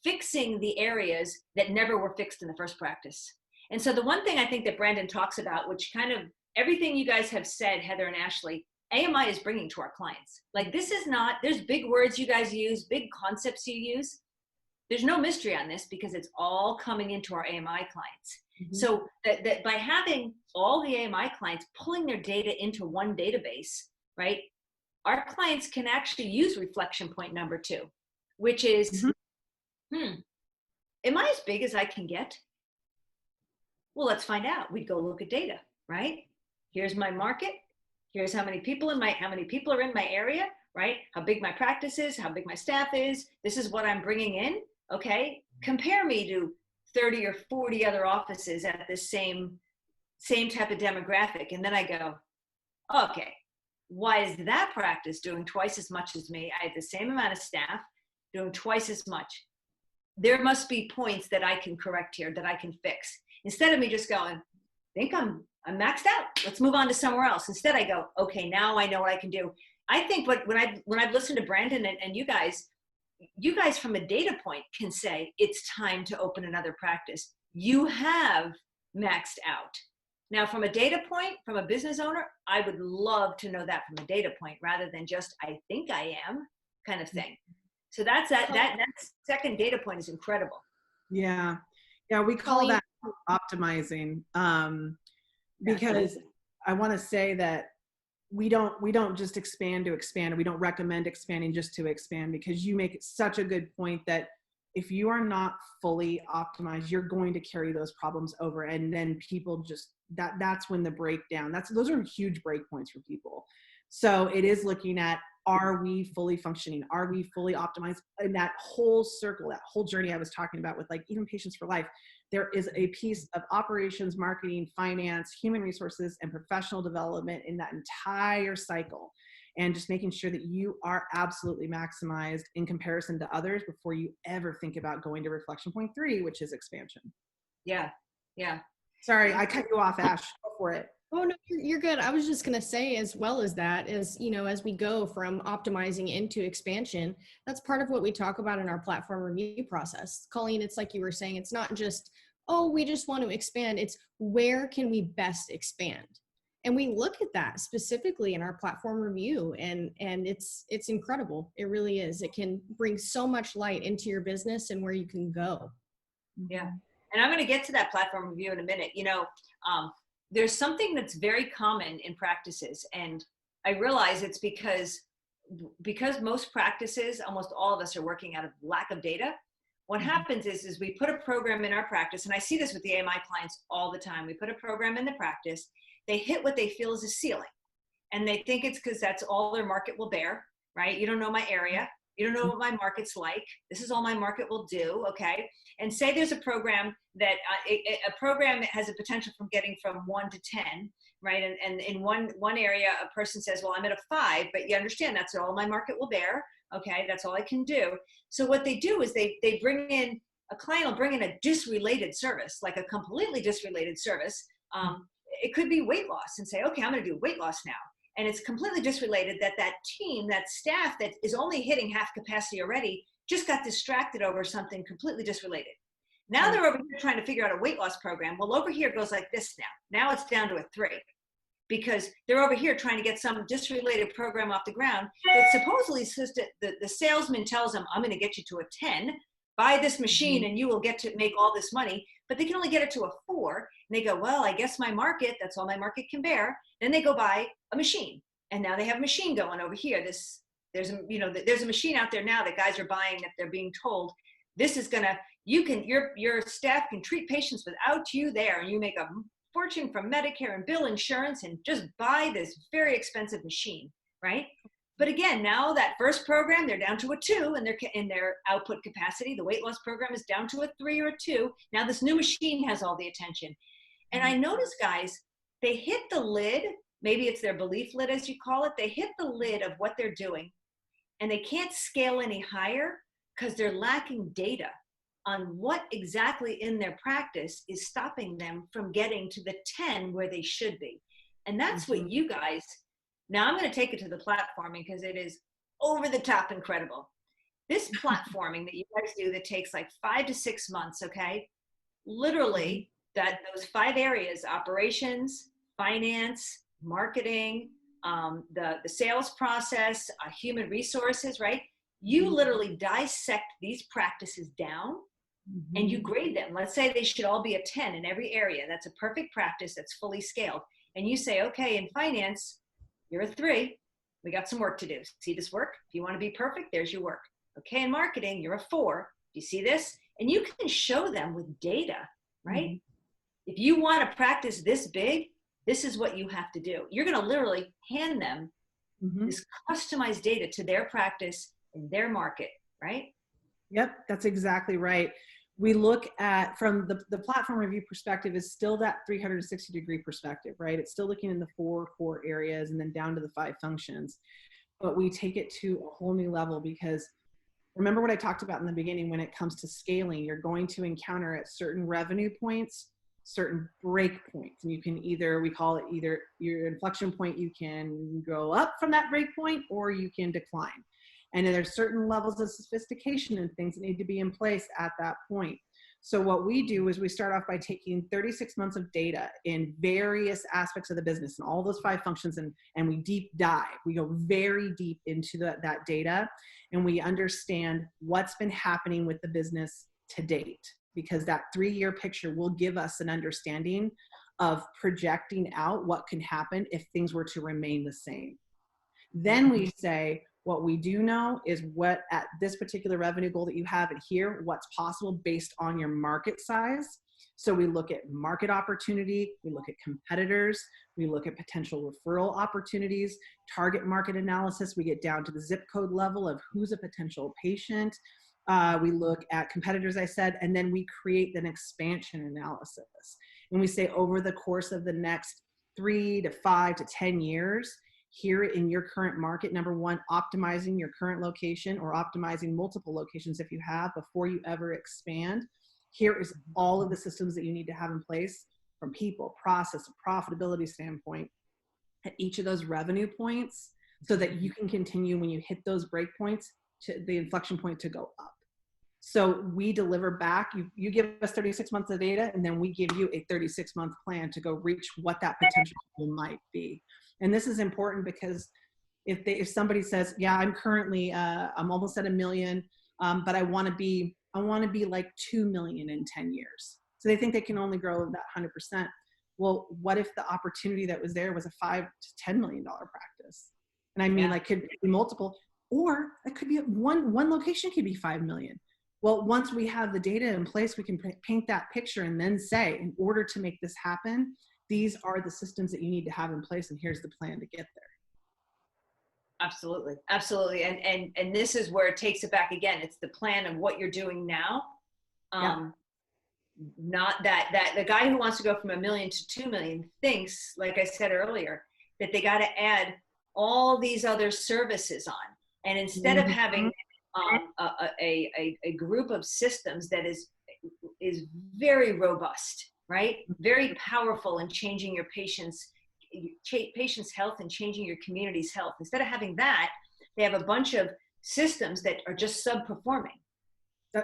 fixing the areas that never were fixed in the first practice. And so the one thing I think that Brandon talks about, which kind of everything you guys have said, Heather and Ashlee, AMI is bringing to our clients. Like this is not, there's big words you guys use, big concepts you use. There's no mystery on this because it's all coming into our AMI clients. Mm-hmm. So that by having all the AMI clients pulling their data into one database, right? Our clients can actually use reflection point number 2, which is, am I as big as I can get? Well, let's find out. We'd go look at data, right? Here's my market. Here's how many people are in my area, right? How big my practice is, how big my staff is. This is what I'm bringing in. Okay. Compare me to 30 or 40 other offices at the same type of demographic. And then I go, okay, why is that practice doing twice as much as me? I have the same amount of staff doing twice as much. There must be points that I can correct here, that I can fix. Instead of me just going, I think I'm maxed out. Let's move on to somewhere else. Instead, I go, okay, now I know what I can do. I think when I've listened to Brandon and you guys from a data point can say it's time to open another practice. You have maxed out. Now, from a data point, from a business owner, I would love to know that from a data point rather than just I think I am kind of thing. So that second data point is incredible.
Yeah, we call that optimizing. Because I want to say that we don't just expand to expand. We don't recommend expanding just to expand, because you make such a good point that if you are not fully optimized, you're going to carry those problems over, and then people just that's when the breakdown. Those are huge break points for people. So it is looking at, are we fully functioning? Are we fully optimized? In that whole circle, that whole journey I was talking about with like even Patients for Life, there is a piece of operations, marketing, finance, human resources, and professional development in that entire cycle. And just making sure that you are absolutely maximized in comparison to others before you ever think about going to reflection point 3, which is expansion.
Yeah.
Sorry, I cut you off, Ash. Go for it.
Oh, no, you're good. I was just going to say, as well as that, as we go from optimizing into expansion, that's part of what we talk about in our platform review process. Coleen, it's like you were saying, it's not just, oh, we just want to expand. It's where can we best expand? And we look at that specifically in our platform review, and it's incredible. It really is. It can bring so much light into your business and where you can go.
Yeah. And I'm going to get to that platform review in a minute. There's something that's very common in practices, and I realize it's because most practices, almost all of us, are working out of lack of data. What happens is we put a program in our practice, and I see this with the AMI clients all the time. We put a program in the practice, they hit what they feel is a ceiling, and they think it's because that's all their market will bear, right? You don't know my area. You don't know what my market's like. This is all my market will do, okay? And say there's a program that a program that has a potential from getting from 1 to 10, right? And in one area, a person says, well, I'm at a 5, but you understand that's all my market will bear, okay? That's all I can do. So what they do is they bring in, a client will bring in a disrelated service, like a completely disrelated service. It could be weight loss, and say, okay, I'm gonna do weight loss now. And it's completely disrelated that team, that staff that is only hitting half capacity already, just got distracted over something completely disrelated. Now they're over here trying to figure out a weight loss program. Well, over here it goes like this now. Now it's down to a 3 because they're over here trying to get some disrelated program off the ground that supposedly says that the salesman tells them, I'm gonna get you to a 10, buy this machine and you will get to make all this money, but they can only get it to a 4. And they go, well, I guess my market, that's all my market can bear. Then they go buy a machine. And now they have a machine going over here. There's a machine out there now that guys are buying that they're being told, this is gonna, your staff can treat patients without you there, and you make a fortune from Medicare and bill insurance and just buy this very expensive machine, right? But again, now that first program, they're down to a 2 in their output capacity. The weight loss program is down to a 3 or a 2. Now this new machine has all the attention. And I notice, guys, they hit the lid, maybe it's their belief lid as you call it, they hit the lid of what they're doing and they can't scale any higher because they're lacking data on what exactly in their practice is stopping them from getting to the 10 where they should be. And that's what you guys, now I'm going to take it to the platforming because it is over the top incredible. This platforming that you guys do that takes like 5 to 6 months, okay? Literally, those 5 areas, operations, finance, marketing, the sales process, human resources, right? You literally dissect these practices down and you grade them. Let's say they should all be a 10 in every area. That's a perfect practice that's fully scaled. And you say, okay, in finance, you're a 3. We got some work to do. See this work? If you want to be perfect, there's your work. Okay, in marketing, you're a 4. Do you see this? And you can show them with data, right? If you want to practice this big, this is what you have to do. You're going to literally hand them this customized data to their practice and their market, right?
Yep, that's exactly right. We look at, from the platform review perspective, is still that 360-degree perspective, right? It's still looking in the 4 core areas and then down to the 5 functions. But we take it to a whole new level because remember what I talked about in the beginning, when it comes to scaling, you're going to encounter at certain revenue points, certain break points. And you can either, we call it either your inflection point, you can go up from that break point or you can decline. And then there's certain levels of sophistication and things that need to be in place at that point. So what we do is we start off by taking 36 months of data in various aspects of the business and all those 5 functions, and we deep dive. We go very deep into that data, and we understand what's been happening with the business to date, because that 3-year picture will give us an understanding of projecting out what can happen if things were to remain the same. Then we say, what we do know is what at this particular revenue goal that you have it here, what's possible based on your market size. So we look at market opportunity, we look at competitors, we look at potential referral opportunities, target market analysis, we get down to the zip code level of who's a potential patient. We look at competitors, I said, and then we create an expansion analysis. And we say over the course of the next 3 to 5 to 10 years, here in your current market, number 1, optimizing your current location or optimizing multiple locations if you have before you ever expand. Here is all of the systems that you need to have in place from people, process, profitability standpoint at each of those revenue points so that you can continue when you hit those break points to the inflection point to go up. So we deliver back, you give us 36 months of data, and then we give you a 36-month plan to go reach what that potential might be. And this is important because if somebody says, yeah, I'm currently, I'm almost at $1 million, but I want to be like 2 million in 10 years. So they think they can only grow that 100%. Well, what if the opportunity that was there was a $5 to $10 million practice? And I mean, like, could be multiple, or it could be one location could be 5 million. Well, once we have the data in place, we can paint that picture and then say, in order to make this happen, these are the systems that you need to have in place, and here's the plan to get there.
Absolutely. Absolutely. And this is where it takes it back again. It's the plan of what you're doing now. Not that the guy who wants to go from 1 million to 2 million thinks, like I said earlier, that they got to add all these other services on. And instead of having a group of systems that is very robust, right? Very powerful in changing your patient's health and changing your community's health. Instead of having that, they have a bunch of systems that are just subperforming.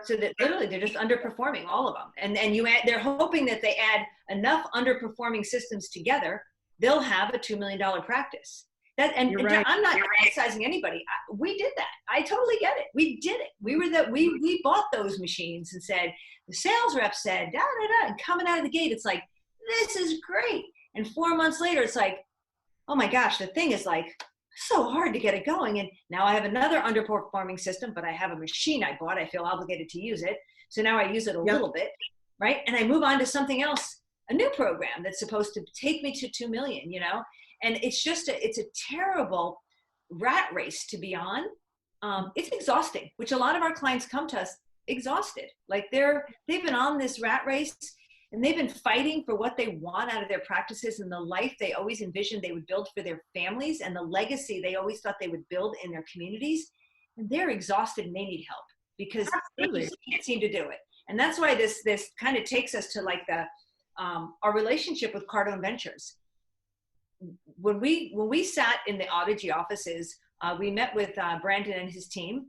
So that literally they're just underperforming, all of them. And they're hoping that they add enough underperforming systems together, they'll have a $2 million practice. Right. I'm not criticizing anybody. We did that. I totally get it. We did it. We bought those machines and said, the sales rep said, da, da, da, and coming out of the gate, it's like, this is great. And 4 months later, it's like, oh my gosh, the thing is like so hard to get it going. And now I have another underperforming system, but I have a machine I bought. I feel obligated to use it. So now I use it a little bit, right? And I move on to something else, a new program that's supposed to take me to 2 million, you know? And it's a terrible rat race to be on. It's exhausting, which a lot of our clients come to us exhausted. Like they've been on this rat race and they've been fighting for what they want out of their practices and the life they always envisioned they would build for their families and the legacy they always thought they would build in their communities. And they're exhausted and they need help because they just can't seem to do it. And that's why this kind of takes us to like our relationship with Cardone Ventures. When we sat in the Audigy offices, we met with Brandon and his team.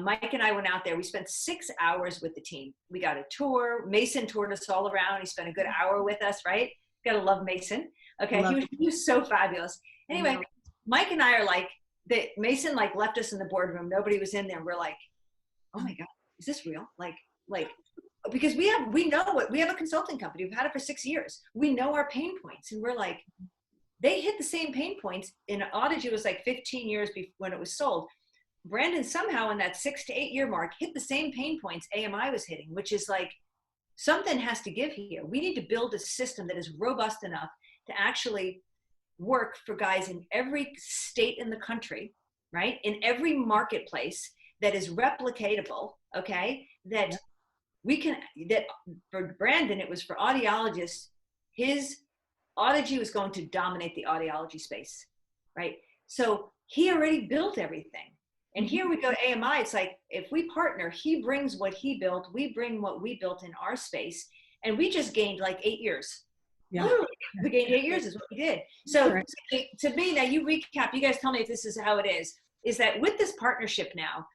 Mike and I went out there. We spent 6 hours with the team. We got a tour. Mason toured us all around. He spent a good hour with us, right? Gotta love Mason. Okay, he was so fabulous. Anyway, Mike and I are like, Mason like left us in the boardroom. Nobody was in there. We're like, oh my God, is this real? Like, because we have a consulting company. We've had it for 6 years. We know our pain points, and we're like, they hit the same pain points. In Audigy, it was like 15 years when it was sold. Brandon somehow in that 6 to 8 year mark hit the same pain points AMI was hitting, which is like, something has to give here. We need to build a system that is robust enough to actually work for guys in every state in the country, right? In every marketplace that is replicatable, okay? That for Brandon, it was for audiologists, his Audigy was going to dominate the audiology space, right? So he already built everything. And here we go to AMI, it's like, if we partner, he brings what he built, we bring what we built in our space, and we just gained like 8 years. Yeah. Literally, we gained 8 years is what we did. So to me, now you recap, you guys tell me if this is how it is that with this partnership now,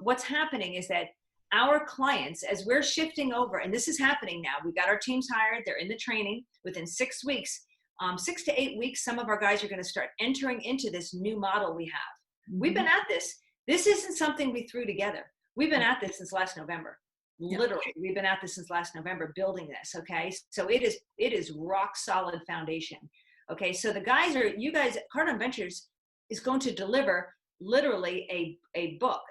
what's happening is that our clients, as we're shifting over, and this is happening now, we've got our teams hired, they're in the training within 6 weeks, 6 to 8 weeks, some of our guys are going to start entering into this new model we have. We've been at this. This isn't something we threw together. We've been at this since last November. Literally, we've been at this since last November building this, okay? So it is rock solid foundation, okay? So you guys, Cardone Ventures is going to deliver literally a book,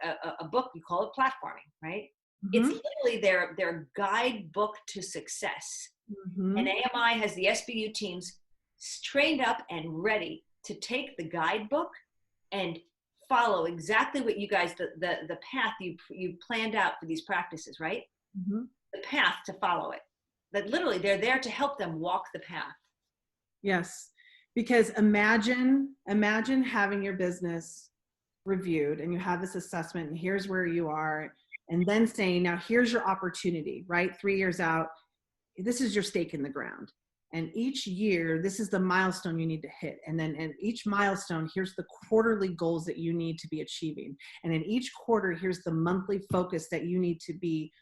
a book, you call it platforming, right? It's literally their guidebook to success. And AMI has the SBU teams trained up and ready to take the guidebook and follow exactly what you guys, the path you planned out for these practices, right? The path to follow it. That literally they're there to help them walk the path.
Yes, because imagine having your business reviewed and you have this assessment and here's where you are, and then saying, now here's your opportunity, right? 3 years out, this is your stake in the ground. And each year, this is the milestone you need to hit. And then in each milestone, here's the quarterly goals that you need to be achieving. And in each quarter, here's the monthly focus that you need to be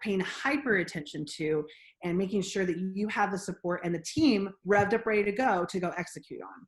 paying hyper attention to and making sure that you have the support and the team revved up, ready to go execute on.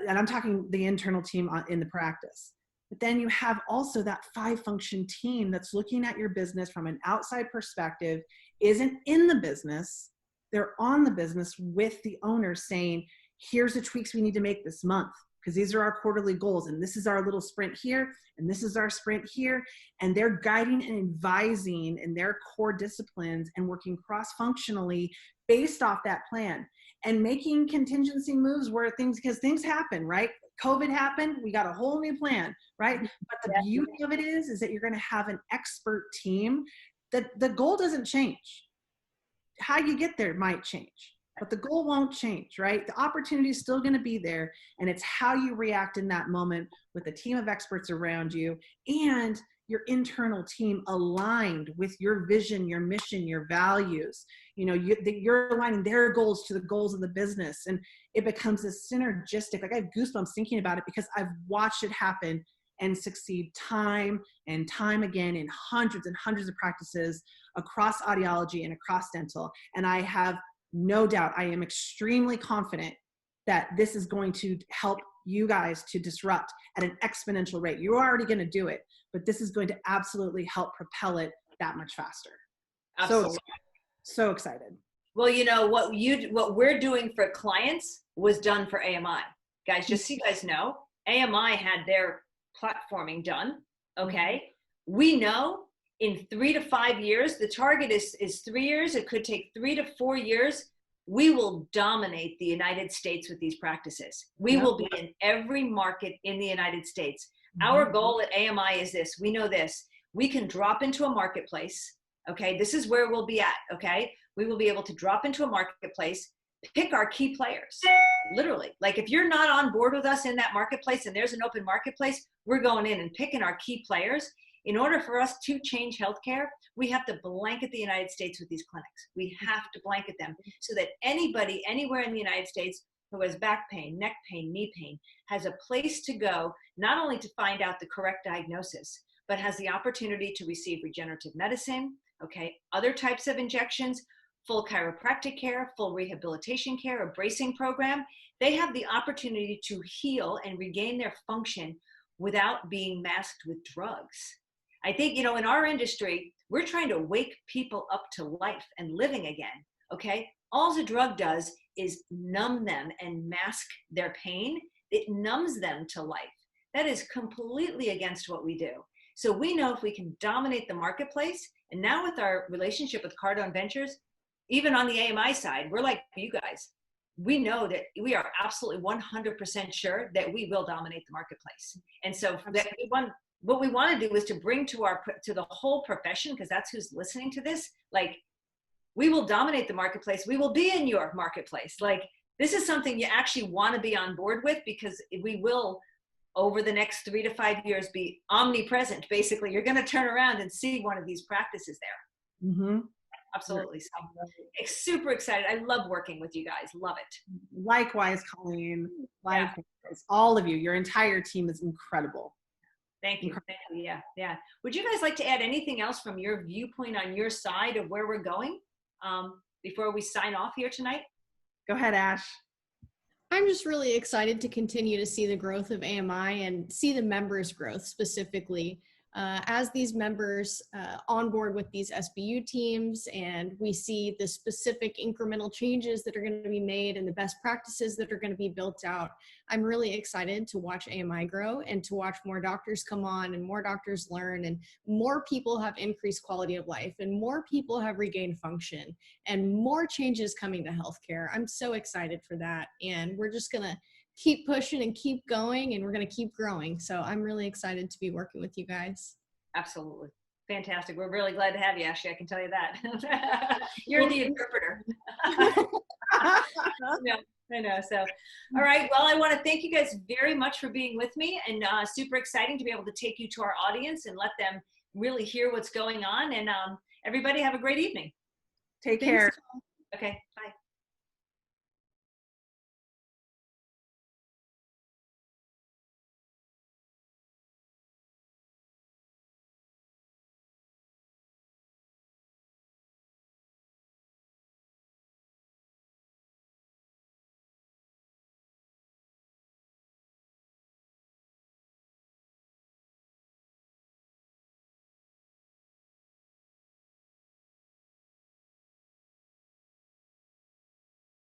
And I'm talking the internal team in the practice. But then you have also that 5-function team that's looking at your business from an outside perspective, isn't in the business. They're on the business with the owner saying, here's the tweaks we need to make this month, because these are our quarterly goals. And this is our little sprint here. And this is our sprint here. And they're guiding and advising in their core disciplines and working cross-functionally based off that plan and making contingency moves where because things happen, right? COVID happened, we got a whole new plan, right? But the beauty of it is that you're going to have an expert team. That the goal doesn't change. How you get there might change, but the goal won't change, right? The opportunity is still going to be there, and it's how you react in that moment with a team of experts around you and your internal team aligned with your vision, your mission, your values. You know, you're aligning their goals to the goals of the business, and it becomes a synergistic. Like, I have goosebumps thinking about it because I've watched it happen and succeed time and time again in hundreds and hundreds of practices across audiology and across dental. And I have no doubt, I am extremely confident that this is going to help you guys to disrupt at an exponential rate. You're already going to do it, but this is going to absolutely help propel it that much faster.
Absolutely.
So excited.
Well, you know, what we're doing for clients was done for AMI. Guys, just so you guys know, AMI had their platforming done. Okay. We know in 3 to 5 years, the target is 3 years. It could take 3 to 4 years. We will dominate the United States with these practices. We will be in every market in the United States. Our goal at AMI is this. We know this. We can drop into a marketplace. Okay. This is where we'll be at. Okay. We will be able to drop into a marketplace, pick our key players, literally. Like, if you're not on board with us in that marketplace and there's an open marketplace, we're going in and picking our key players. In order for us to change healthcare, we have to blanket the United States with these clinics. We have to blanket them so that anybody, anywhere in the United States who has back pain, neck pain, knee pain, has a place to go, not only to find out the correct diagnosis, but has the opportunity to receive regenerative medicine, okay, other types of injections, full chiropractic care, full rehabilitation care, a bracing program. They have the opportunity to heal and regain their function without being masked with drugs. I think, you know, in our industry, we're trying to wake people up to life and living again, okay? All the drug does is numb them and mask their pain. It numbs them to life. That is completely against what we do. So we know if we can dominate the marketplace, and now with our relationship with Cardone Ventures, even on the AMI side, we're like you guys. We know that we are absolutely 100% sure that we will dominate the marketplace. And so what we want to do is to bring to the whole profession, because that's who's listening to this, like, we will dominate the marketplace. We will be in your marketplace. Like, this is something you actually want to be on board with, because we will, over the next 3 to 5 years, be omnipresent. Basically, you're going to turn around and see one of these practices there.
Mm-hmm.
Absolutely. So super excited. I love working with you guys. Love it.
Likewise, Coleen. Likewise. Yeah. All of you, your entire team is incredible.
Thank you. Thank you. Yeah. Yeah. Would you guys like to add anything else from your viewpoint on your side of where we're going before we sign off here tonight?
Go ahead, Ash.
I'm just really excited to continue to see the growth of AMI and see the members' growth specifically. As these members onboard with these SBU teams, and we see the specific incremental changes that are going to be made and the best practices that are going to be built out, I'm really excited to watch AMI grow and to watch more doctors come on and more doctors learn, and more people have increased quality of life, and more people have regained function, and more changes coming to healthcare. I'm so excited for that, and we're just going to keep pushing and keep going, and we're going to keep growing. So I'm really excited to be working with you guys.
Absolutely. Fantastic. We're really glad to have you, Ashlee. I can tell you that. You're the interpreter. Yeah, I know. So, all right. Well, I want to thank you guys very much for being with me, and super exciting to be able to take you to our audience and let them really hear what's going on. And everybody have a great evening.
Take care.
Okay. Bye.